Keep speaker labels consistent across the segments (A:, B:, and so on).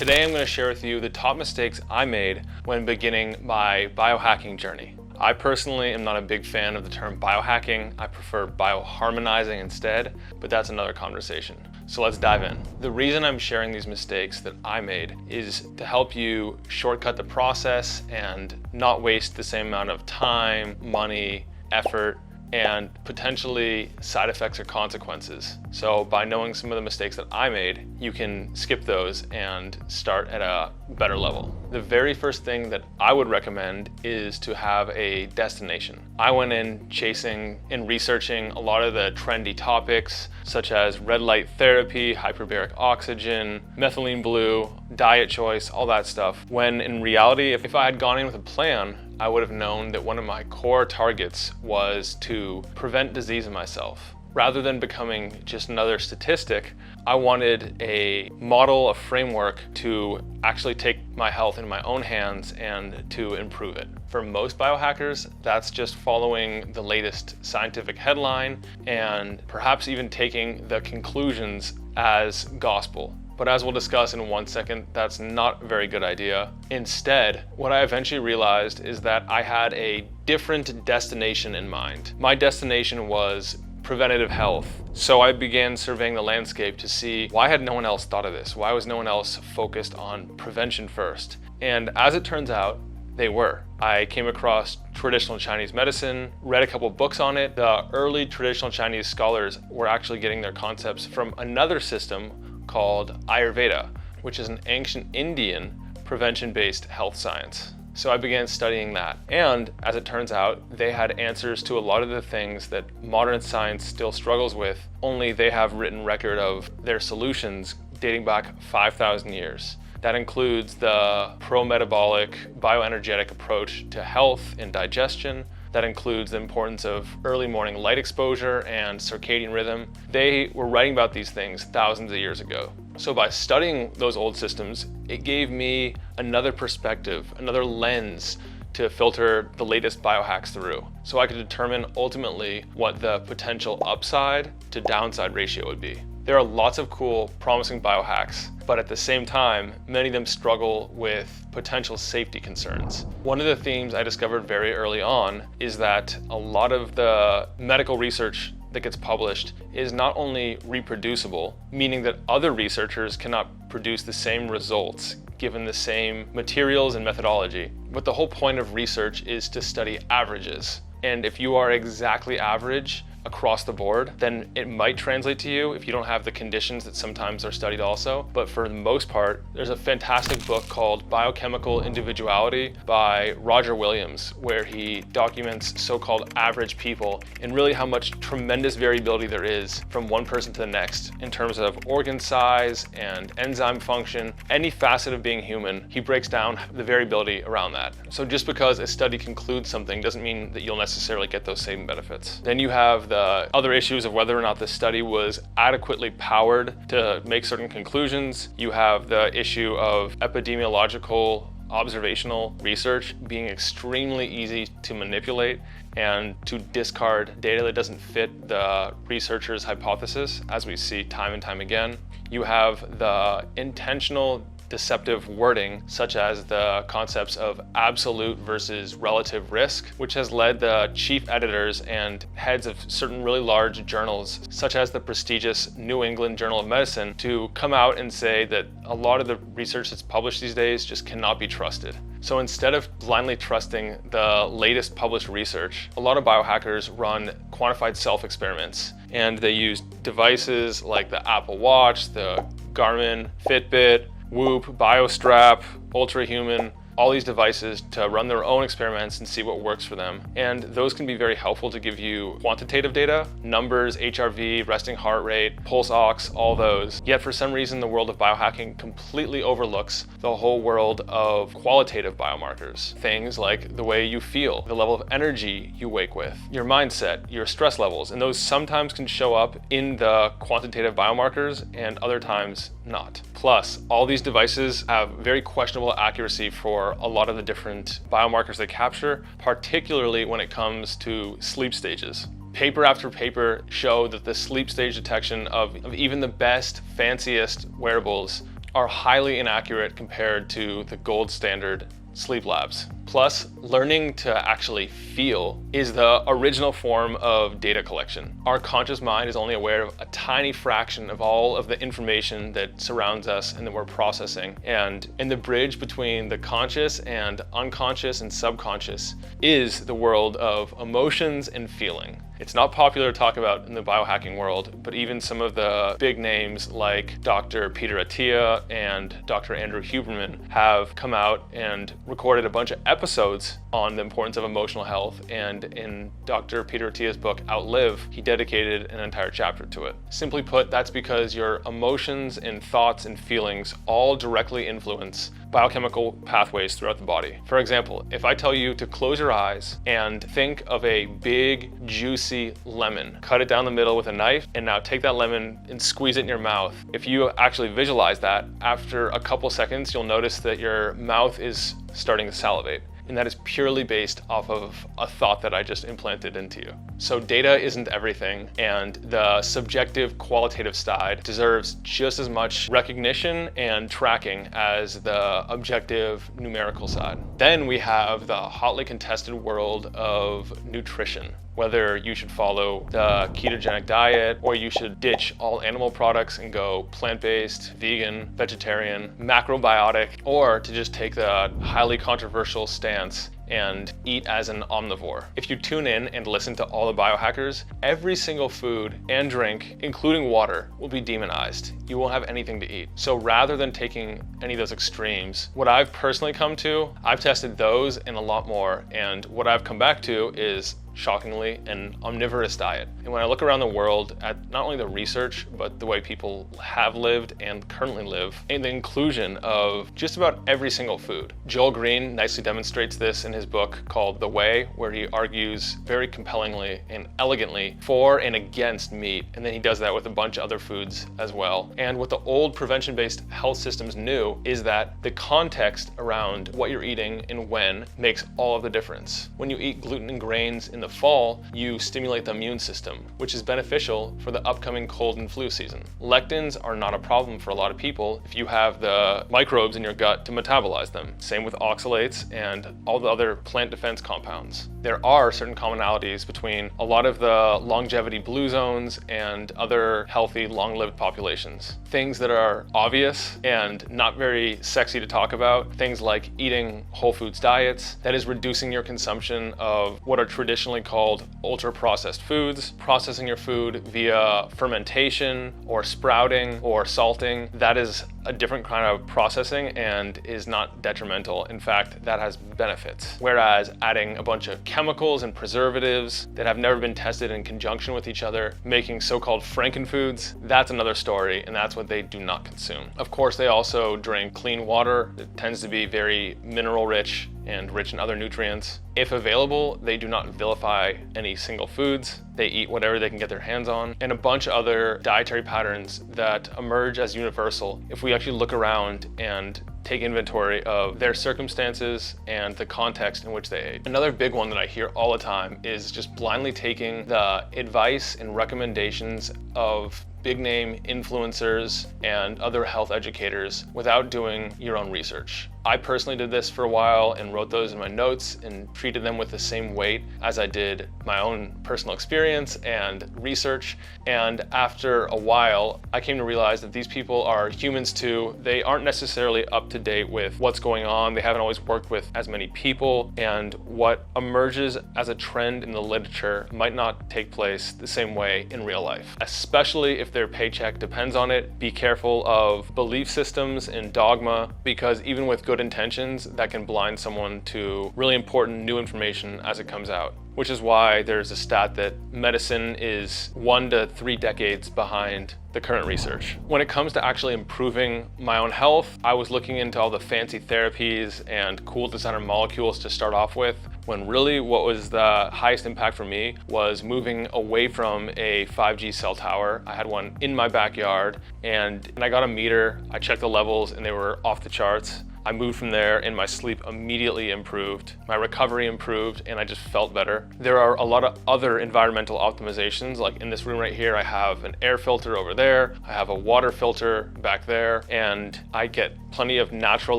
A: Today I'm going to share with you the top mistakes I made when beginning my biohacking journey. I personally am not a big fan of the term biohacking. I prefer bioharmonizing instead, but that's another conversation. So let's dive in. The reason I'm sharing these mistakes that I made is to help you shortcut the process and not waste the same amount of time, money, effort, and potentially side effects or consequences. So by knowing some of the mistakes that I made, you can skip those and start at a better level. The very first thing that I would recommend is to have a destination. I went in chasing and researching a lot of the trendy topics, such as red light therapy, hyperbaric oxygen, methylene blue, diet choice, all that stuff. When in reality, if I had gone in with a plan, I would have known that one of my core targets was to prevent disease in myself. Rather than becoming just another statistic, I wanted a model, a framework to actually take my health in my own hands and to improve it. For most biohackers, that's just following the latest scientific headline and perhaps even taking the conclusions as gospel. But as we'll discuss in 1 second, that's not a very good idea. Instead, what I eventually realized is that I had a different destination in mind. My destination was preventative health. So I began surveying the landscape to see why had no one else thought of this? Why was no one else focused on prevention first? And as it turns out, they were. I came across traditional Chinese medicine, read a couple books on it. The early traditional Chinese scholars were actually getting their concepts from another system called Ayurveda, which is an ancient Indian prevention-based health science. So I began studying that. And as it turns out, they had answers to a lot of the things that modern science still struggles with, only they have written record of their solutions dating back 5,000 years. That includes the pro-metabolic, bioenergetic approach to health and digestion. That includes the importance of early morning light exposure and circadian rhythm. They were writing about these things thousands of years ago. So by studying those old systems, it gave me another perspective, another lens to filter the latest biohacks through. So I could determine ultimately what the potential upside to downside ratio would be. There are lots of cool, promising biohacks, but at the same time, many of them struggle with potential safety concerns. One of the themes I discovered very early on is that a lot of the medical research that gets published is not only reproducible, meaning that other researchers cannot produce the same results given the same materials and methodology. But the whole point of research is to study averages. And if you are exactly average across the board, then it might translate to you if you don't have the conditions that sometimes are studied also. But for the most part, there's a fantastic book called Biochemical Individuality by Roger Williams, where he documents so-called average people and really how much tremendous variability there is from one person to the next in terms of organ size and enzyme function. Any facet of being human, he breaks down the variability around that. So just because a study concludes something doesn't mean that you'll necessarily get those same benefits. Then you have the other issues of whether or not the study was adequately powered to make certain conclusions. You have the issue of epidemiological observational research being extremely easy to manipulate and to discard data that doesn't fit the researcher's hypothesis, as we see time and time again. You have the intentional deceptive wording, such as the concepts of absolute versus relative risk, which has led the chief editors and heads of certain really large journals, such as the prestigious New England Journal of Medicine, to come out and say that a lot of the research that's published these days just cannot be trusted. So instead of blindly trusting the latest published research, a lot of biohackers run quantified self-experiments, and they use devices like the Apple Watch, the Garmin, Fitbit, Whoop, BioStrap, Ultrahuman, all these devices to run their own experiments and see what works for them. And those can be very helpful to give you quantitative data, numbers, HRV, resting heart rate, pulse ox, all those. Yet for some reason, the world of biohacking completely overlooks the whole world of qualitative biomarkers. Things like the way you feel, the level of energy you wake with, your mindset, your stress levels, and those sometimes can show up in the quantitative biomarkers and other times not. Plus, all these devices have very questionable accuracy for a lot of the different biomarkers they capture, particularly when it comes to sleep stages. Paper after paper show that the sleep stage detection of even the best, fanciest wearables are highly inaccurate compared to the gold standard sleep labs. Plus, learning to actually feel is the original form of data collection. Our conscious mind is only aware of a tiny fraction of all of the information that surrounds us and that we're processing. And in the bridge between the conscious and unconscious and subconscious is the world of emotions and feeling. It's not popular to talk about in the biohacking world, but even some of the big names like Dr. Peter Attia and Dr. Andrew Huberman have come out and recorded a bunch of episodes on the importance of emotional health. And in Dr. Peter Attia's book, Outlive, he dedicated an entire chapter to it. Simply put, that's because your emotions and thoughts and feelings all directly influence biochemical pathways throughout the body. For example, if I tell you to close your eyes and think of a big, juicy lemon, cut it down the middle with a knife, and now take that lemon and squeeze it in your mouth. If you actually visualize that, after a couple seconds, you'll notice that your mouth is starting to salivate. And that is purely based off of a thought that I just implanted into you. So data isn't everything, and the subjective qualitative side deserves just as much recognition and tracking as the objective numerical side. Then we have the hotly contested world of nutrition. Whether you should follow the ketogenic diet or you should ditch all animal products and go plant-based, vegan, vegetarian, macrobiotic, or to just take the highly controversial stance and eat as an omnivore. If you tune in and listen to all the biohackers, every single food and drink, including water, will be demonized. You won't have anything to eat. So rather than taking any of those extremes, what I've personally come to, I've tested those and a lot more, and what I've come back to is, shockingly, an omnivorous diet. And when I look around the world at not only the research, but the way people have lived and currently live, and the inclusion of just about every single food. Joel Greene nicely demonstrates this in his book called The Way, where he argues very compellingly and elegantly for and against meat, and then he does that with a bunch of other foods as well. And what the old prevention-based health systems knew is that the context around what you're eating and when makes all of the difference. When you eat gluten and grains in the fall, you stimulate the immune system, which is beneficial for the upcoming cold and flu season. Lectins are not a problem for a lot of people if you have the microbes in your gut to metabolize them. Same with oxalates and all the other plant defense compounds. There are certain commonalities between a lot of the longevity blue zones and other healthy, long-lived populations. Things that are obvious and not very sexy to talk about, things like eating whole foods diets, that is reducing your consumption of what are traditionally called ultra-processed foods, processing your food via fermentation or sprouting or salting. That is a different kind of processing and is not detrimental. In fact, that has benefits. Whereas adding a bunch of chemicals and preservatives that have never been tested in conjunction with each other, making so-called frankenfoods, that's another story, and that's what they do not consume. Of course, they also drink clean water that tends to be very mineral rich and rich in other nutrients. If available, they do not vilify any single foods. They eat whatever they can get their hands on, and a bunch of other dietary patterns that emerge as universal if we actually look around and take inventory of their circumstances and the context in which they ate. Another big one that I hear all the time is just blindly taking the advice and recommendations of big name influencers and other health educators without doing your own research. I personally did this for a while and wrote those in my notes and treated them with the same weight as I did my own personal experience and research. And after a while, I came to realize that these people are humans too. They aren't necessarily up to date with what's going on. They haven't always worked with as many people, and what emerges as a trend in the literature might not take place the same way in real life, especially if their paycheck depends on it. Be careful of belief systems and dogma, because even with good intentions, that can blind someone to really important new information as it comes out. Which is why there's a stat that medicine is 1 to 3 decades behind the current research. When it comes to actually improving my own health, I was looking into all the fancy therapies and cool designer molecules to start off with, when really what was the highest impact for me was moving away from a 5G cell tower. I had one in my backyard, and I got a meter, I checked the levels, and they were off the charts. I moved from there and my sleep immediately improved, my recovery improved, and I just felt better. There are a lot of other environmental optimizations, like in this room right here, I have an air filter over there, I have a water filter back there, and I get plenty of natural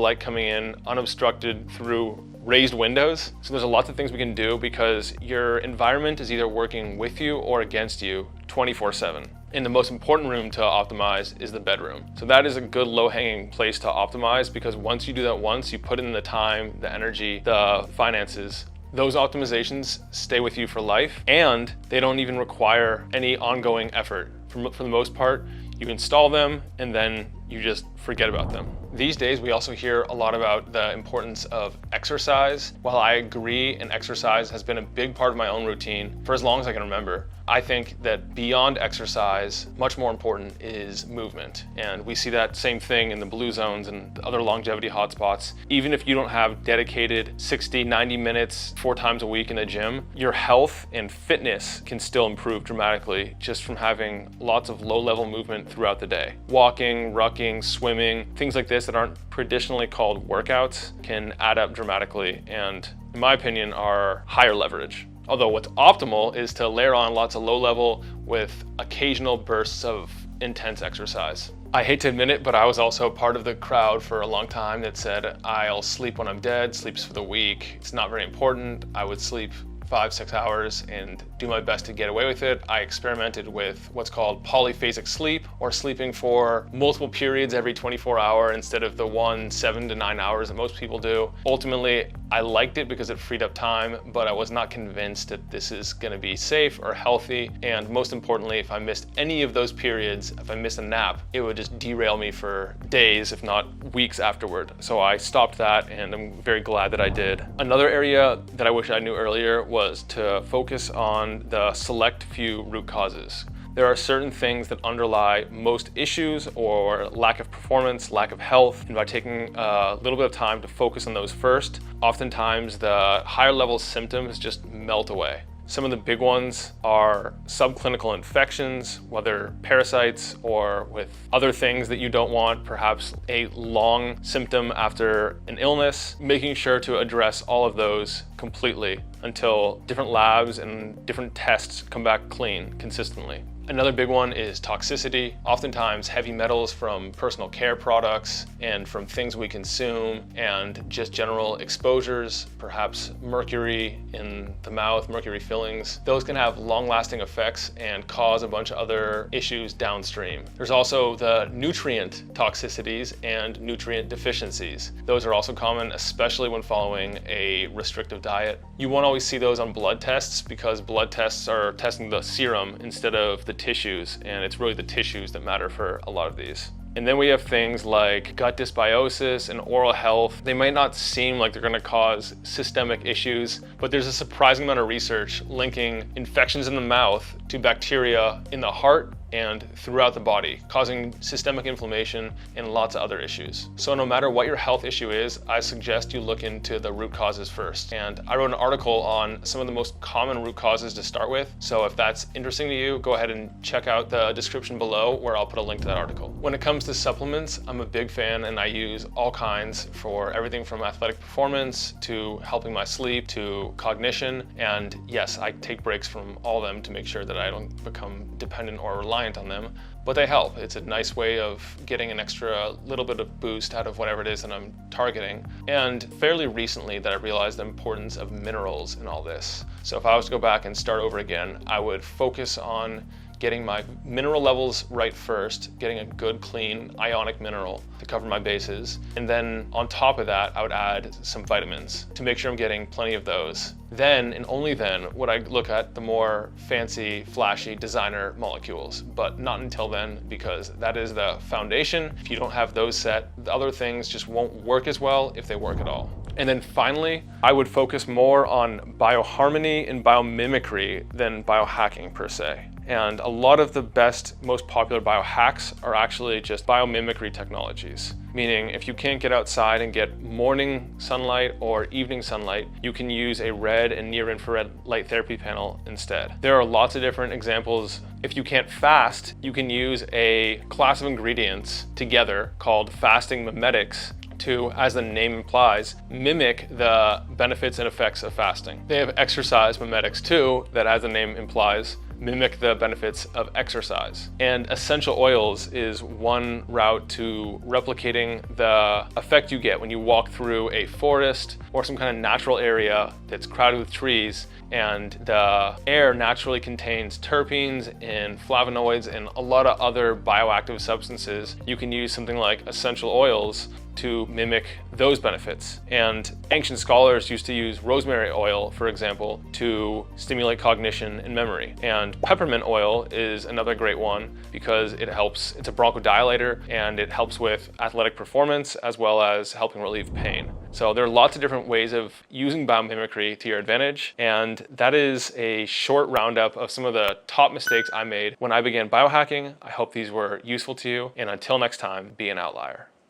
A: light coming in, unobstructed through raised windows. So there's a lot of things we can do because your environment is either working with you or against you 24/7. And the most important room to optimize is the bedroom. So that is a good low-hanging place to optimize, because once you do that once, you put in the time, the energy, the finances, those optimizations stay with you for life, and they don't even require any ongoing effort. For the most part, you install them and then you just forget about them. These days, we also hear a lot about the importance of exercise. While I agree, and exercise has been a big part of my own routine for as long as I can remember, I think that beyond exercise, much more important is movement. And we see that same thing in the blue zones and other longevity hotspots. Even if you don't have dedicated 60, 90 minutes 4 times a week in the gym, your health and fitness can still improve dramatically just from having lots of low-level movement throughout the day. Walking, rucking, swimming, things like this that aren't traditionally called workouts can add up dramatically and, in my opinion, are higher leverage. Although what's optimal is to layer on lots of low level with occasional bursts of intense exercise. I hate to admit it, but I was also part of the crowd for a long time that said, I'll sleep when I'm dead, sleep's for the weak, it's not very important. I would sleep 5-6 hours and do my best to get away with it. I experimented with what's called polyphasic sleep, or sleeping for multiple periods every 24 hours instead of the 7 to 9 hours that most people do. Ultimately, I liked it because it freed up time, but I was not convinced that this is gonna be safe or healthy. And most importantly, if I missed any of those periods, if I missed a nap, it would just derail me for days, if not weeks afterward. So I stopped that, and I'm very glad that I did. Another area that I wish I knew earlier was to focus on the select few root causes. There are certain things that underlie most issues, or lack of performance, lack of health, and by taking a little bit of time to focus on those first, oftentimes the higher level symptoms just melt away. Some of the big ones are subclinical infections, whether parasites or with other things that you don't want, perhaps a long symptom after an illness, making sure to address all of those completely until different labs and different tests come back clean consistently. Another big one is toxicity. Oftentimes heavy metals from personal care products and from things we consume, and just general exposures, perhaps mercury in the mouth, mercury fillings. Those can have long-lasting effects and cause a bunch of other issues downstream. There's also the nutrient toxicities and nutrient deficiencies. Those are also common, especially when following a restrictive diet. You won't always see those on blood tests because blood tests are testing the serum instead of the tissues, and it's really the tissues that matter for a lot of these. And then we have things like gut dysbiosis and oral health. They might not seem like they're going to cause systemic issues, but there's a surprising amount of research linking infections in the mouth to bacteria in the heart and throughout the body, causing systemic inflammation and lots of other issues. So no matter what your health issue is, I suggest you look into the root causes first. And I wrote an article on some of the most common root causes to start with. So if that's interesting to you, go ahead and check out the description below where I'll put a link to that article. When it comes to supplements, I'm a big fan, and I use all kinds for everything from athletic performance to helping my sleep to cognition. And yes, I take breaks from all of them to make sure that I don't become dependent or reliant on them, but they help. It's a nice way of getting an extra little bit of boost out of whatever it is that I'm targeting. And fairly recently that I realized the importance of minerals in all this. So if I was to go back and start over again, I would focus on getting my mineral levels right first, getting a good clean ionic mineral to cover my bases. And then on top of that, I would add some vitamins to make sure I'm getting plenty of those. Then, and only then, would I look at the more fancy, flashy designer molecules, but not until then, because that is the foundation. If you don't have those set, the other things just won't work as well if they work at all. And then finally, I would focus more on bioharmony and biomimicry than biohacking per se. And a lot of the best, most popular biohacks are actually just biomimicry technologies. Meaning, if you can't get outside and get morning sunlight or evening sunlight, you can use a red and near-infrared light therapy panel instead. There are lots of different examples. If you can't fast, you can use a class of ingredients together called fasting mimetics to, as the name implies, mimic the benefits and effects of fasting. They have exercise mimetics too, that, as the name implies, mimic the benefits of exercise. And essential oils is one route to replicating the effect you get when you walk through a forest or some kind of natural area that's crowded with trees, and the air naturally contains terpenes and flavonoids and a lot of other bioactive substances. You can use something like essential oils to mimic those benefits. And ancient scholars used to use rosemary oil, for example, to stimulate cognition and memory. And peppermint oil is another great one because it helps, it's a bronchodilator, and it helps with athletic performance as well as helping relieve pain. So there are lots of different ways of using biomimicry to your advantage, and that is a short roundup of some of the top mistakes I made when I began biohacking. I hope these were useful to you, and until next time, be an outlier.